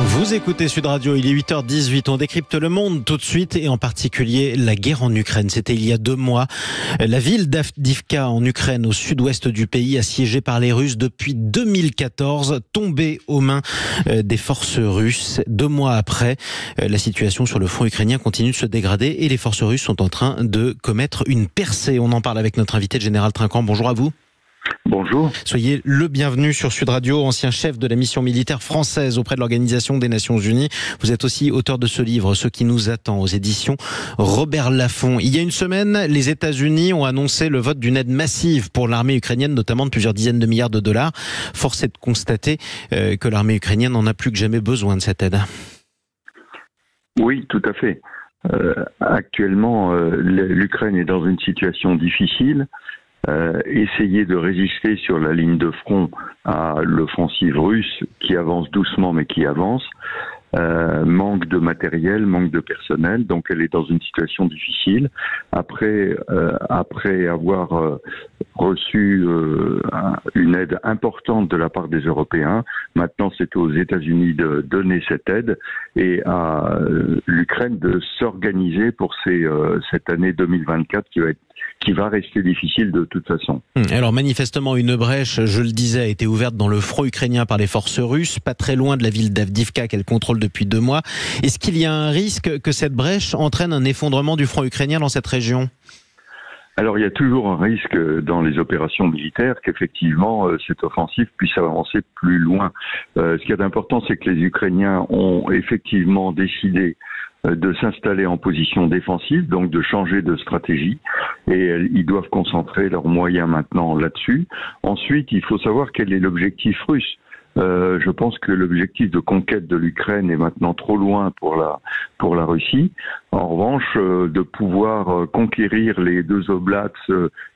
Vous écoutez Sud Radio, il est 8h18, on décrypte le monde tout de suite et en particulier la guerre en Ukraine. C'était il y a 2 mois. La ville d'Avdiivka en Ukraine, au sud-ouest du pays, assiégée par les Russes depuis 2014, tombée aux mains des forces russes. 2 mois après, la situation sur le front ukrainien continue de se dégrader et les forces russes sont en train de commettre une percée. On en parle avec notre invité, le général Trinquant. Bonjour à vous. Bonjour. Soyez le bienvenu sur Sud Radio, ancien chef de la mission militaire française auprès de l'Organisation des Nations Unies. Vous êtes aussi auteur de ce livre, Ce qui nous attend, aux éditions Robert Laffont. Il y a une semaine, les États-Unis ont annoncé le vote d'une aide massive pour l'armée ukrainienne, notamment de plusieurs dizaines de milliards de dollars. Force est de constater que l'armée ukrainienne en a plus que jamais besoin de cette aide. Oui, tout à fait. Actuellement, l'Ukraine est dans une situation difficile. Essayer de résister sur la ligne de front à l'offensive russe qui avance doucement mais qui avance, manque de matériel, manque de personnel, donc elle est dans une situation difficile. Après avoir reçu une aide importante de la part des Européens, maintenant c'est aux États-Unis de donner cette aide et à l'Ukraine de s'organiser pour cette année 2024 qui va rester difficile de toute façon. Alors manifestement, une brèche, je le disais, a été ouverte dans le front ukrainien par les forces russes, pas très loin de la ville d'Avdiivka qu'elle contrôle depuis 2 mois. Est-ce qu'il y a un risque que cette brèche entraîne un effondrement du front ukrainien dans cette région ? Alors il y a toujours un risque dans les opérations militaires qu'effectivement cette offensive puisse avancer plus loin. Ce qui est important, c'est que les Ukrainiens ont effectivement décidé de s'installer en position défensive, donc de changer de stratégie, et ils doivent concentrer leurs moyens maintenant là-dessus. Ensuite, il faut savoir quel est l'objectif russe. Je pense que l'objectif de conquête de l'Ukraine est maintenant trop loin pour la Russie. En revanche, de pouvoir conquérir les 2 oblasts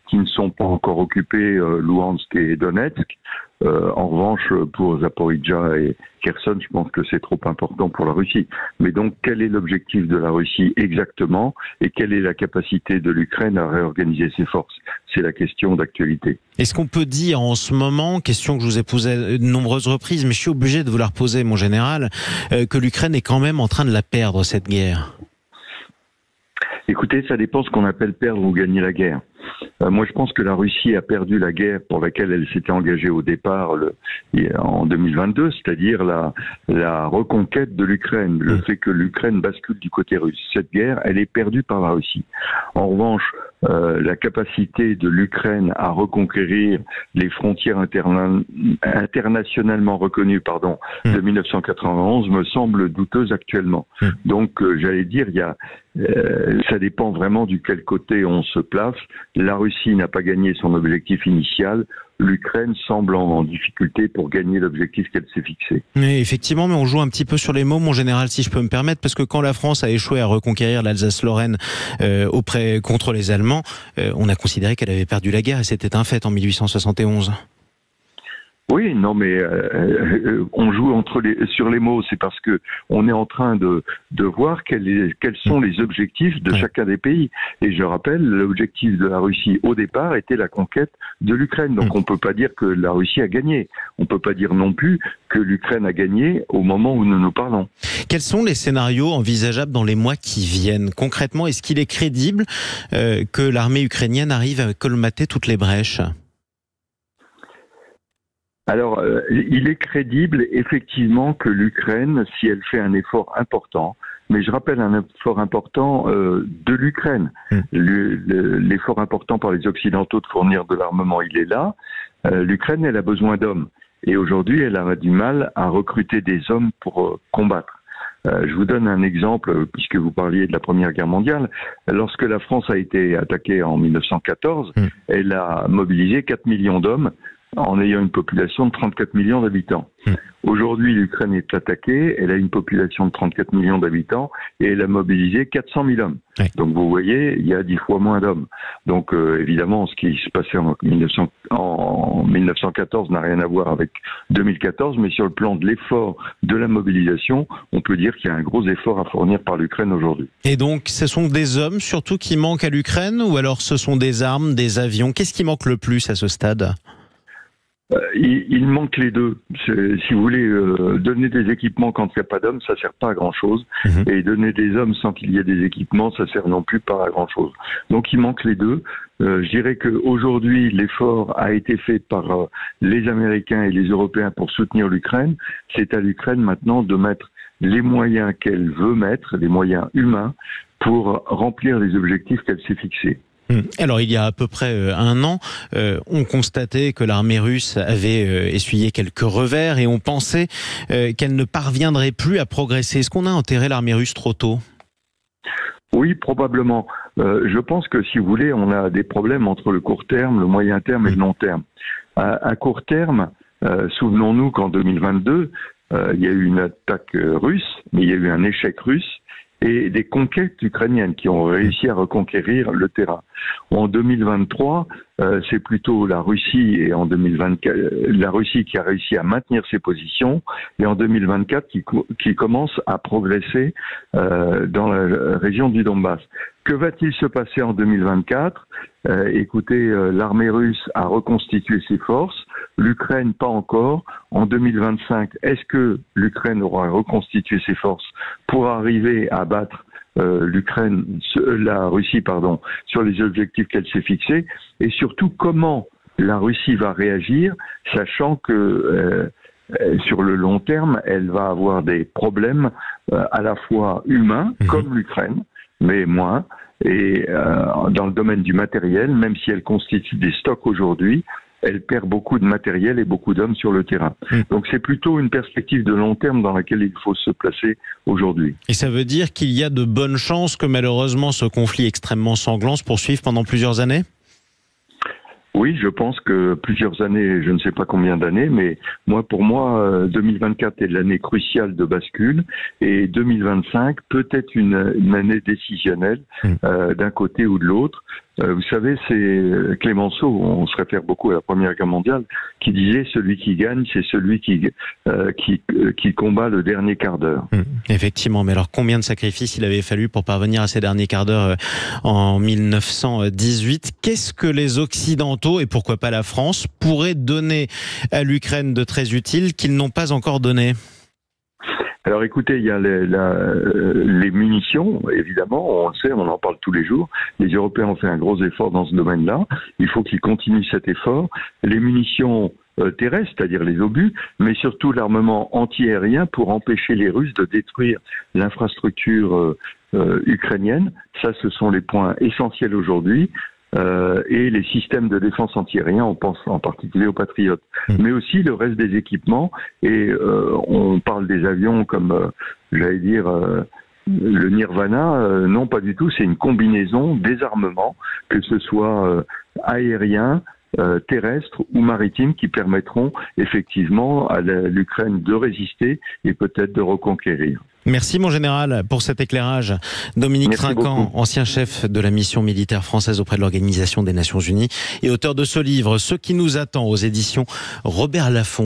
qui ne sont pas encore occupés, Louhansk et Donetsk. En revanche, pour Zaporijjia et Kherson, je pense que c'est trop important pour la Russie. Mais donc, quel est l'objectif de la Russie exactement et quelle est la capacité de l'Ukraine à réorganiser ses forces? C'est la question d'actualité. Est-ce qu'on peut dire en ce moment, question que je vous ai posée de nombreuses reprises, mais je suis obligé de vous la reposer, mon général, que l'Ukraine est quand même en train de la perdre, cette guerre? Écoutez, ça dépend ce qu'on appelle perdre ou gagner la guerre. Moi, je pense que la Russie a perdu la guerre pour laquelle elle s'était engagée au départ en 2022, c'est-à-dire la reconquête de l'Ukraine, le fait que l'Ukraine bascule du côté russe. Cette guerre, elle est perdue par la Russie. En revanche, la capacité de l'Ukraine à reconquérir les frontières internationalement reconnues de 1991 me semble douteuse actuellement. Donc, j'allais dire, ça dépend vraiment du quel côté on se place. La Russie n'a pas gagné son objectif initial. L'Ukraine semble en difficulté pour gagner l'objectif qu'elle s'est fixé. Mais effectivement, mais on joue un petit peu sur les mots, mon général, si je peux me permettre, parce que quand la France a échoué à reconquérir l'Alsace-Lorraine contre les Allemands, on a considéré qu'elle avait perdu la guerre et c'était un fait en 1871. Oui, non, mais on joue sur les mots. C'est parce que on est en train de voir quels sont les objectifs de chacun des pays. Et je rappelle, l'objectif de la Russie au départ était la conquête de l'Ukraine. Donc on peut pas dire que la Russie a gagné. On peut pas dire non plus que l'Ukraine a gagné au moment où nous nous parlons. Quels sont les scénarios envisageables dans les mois qui viennent? Concrètement, est-ce qu'il est crédible que l'armée ukrainienne arrive à colmater toutes les brèches? Alors, il est crédible effectivement que l'Ukraine, si elle fait un effort important, mais je rappelle un effort important de l'Ukraine, l'effort important par les Occidentaux de fournir de l'armement, il est là. L'Ukraine, elle a besoin d'hommes. Et aujourd'hui, elle a du mal à recruter des hommes pour combattre. Je vous donne un exemple, puisque vous parliez de la Première Guerre mondiale. Lorsque la France a été attaquée en 1914, elle a mobilisé 4 millions d'hommes en ayant une population de 34 millions d'habitants. Aujourd'hui, l'Ukraine est attaquée, elle a une population de 34 millions d'habitants et elle a mobilisé 400 000 hommes. Ouais. Donc vous voyez, il y a 10 fois moins d'hommes. Donc évidemment, ce qui se passait en 1914 n'a rien à voir avec 2014, mais sur le plan de l'effort de la mobilisation, on peut dire qu'il y a un gros effort à fournir par l'Ukraine aujourd'hui. Et donc, ce sont des hommes surtout qui manquent à l'Ukraine ou alors ce sont des armes, des avions? Qu'est-ce qui manque le plus à ce stade ? Il manque les deux. Si vous voulez donner des équipements quand il n'y a pas d'hommes, ça sert pas à grand chose. Et donner des hommes sans qu'il y ait des équipements, ça sert non plus pas à grand chose. Donc il manque les deux. Je dirais qu'aujourd'hui, l'effort a été fait par les Américains et les Européens pour soutenir l'Ukraine. C'est à l'Ukraine maintenant de mettre les moyens qu'elle veut mettre, les moyens humains, pour remplir les objectifs qu'elle s'est fixés. Alors il y a à peu près un an, on constatait que l'armée russe avait essuyé quelques revers et on pensait qu'elle ne parviendrait plus à progresser. Est-ce qu'on a enterré l'armée russe trop tôt ? Oui, probablement. Je pense que si vous voulez, on a des problèmes entre le court terme, le moyen terme et le long terme. À court terme, souvenons-nous qu'en 2022, il y a eu une attaque russe, mais il y a eu un échec russe et des conquêtes ukrainiennes qui ont réussi à reconquérir le terrain. En 2023, c'est plutôt la Russie et en 2024, la Russie qui a réussi à maintenir ses positions et en 2024 qui commence à progresser dans la région du Donbass. Que va-t-il se passer en 2024 ? Écoutez, l'armée russe a reconstitué ses forces, l'Ukraine pas encore. En 2025, est-ce que l'Ukraine aura reconstitué ses forces pour arriver à battre la Russie, sur les objectifs qu'elle s'est fixés, et surtout comment la Russie va réagir, sachant que sur le long terme, elle va avoir des problèmes à la fois humains, comme l'Ukraine, mais moins, et dans le domaine du matériel, même si elle constitue des stocks aujourd'hui, elle perd beaucoup de matériel et beaucoup d'hommes sur le terrain. Donc c'est plutôt une perspective de long terme dans laquelle il faut se placer aujourd'hui. Et ça veut dire qu'il y a de bonnes chances que malheureusement ce conflit extrêmement sanglant se poursuive pendant plusieurs années ? Oui, je pense que plusieurs années, je ne sais pas combien d'années, mais pour moi, 2024 est l'année cruciale de bascule et 2025 peut être une année décisionnelle d'un côté ou de l'autre. Vous savez, c'est Clémenceau, on se réfère beaucoup à la Première Guerre mondiale, qui disait « celui qui gagne, c'est celui qui combat le dernier quart d'heure ». Effectivement, mais alors combien de sacrifices il avait fallu pour parvenir à ces derniers quarts d'heure en 1918 ? Qu'est-ce que les Occidentaux, et pourquoi pas la France, pourraient donner à l'Ukraine de très utile qu'ils n'ont pas encore donné ? Alors écoutez, il y a les munitions, évidemment, on le sait, on en parle tous les jours. Les Européens ont fait un gros effort dans ce domaine-là. Il faut qu'ils continuent cet effort. Les munitions terrestres, c'est-à-dire les obus, mais surtout l'armement anti-aérien pour empêcher les Russes de détruire l'infrastructure ukrainienne. Ça, ce sont les points essentiels aujourd'hui. Et les systèmes de défense antiaérien, on pense en particulier aux Patriotes, mais aussi le reste des équipements, et on parle des avions comme, le Nirvana, non pas du tout, c'est une combinaison des armements, que ce soit aérien, terrestre ou maritime, qui permettront effectivement à l'Ukraine de résister et peut-être de reconquérir. Merci mon général pour cet éclairage. Dominique Trinquant, ancien chef de la mission militaire française auprès de l'Organisation des Nations Unies et auteur de ce livre « Ce qui nous attend » aux éditions Robert Laffont.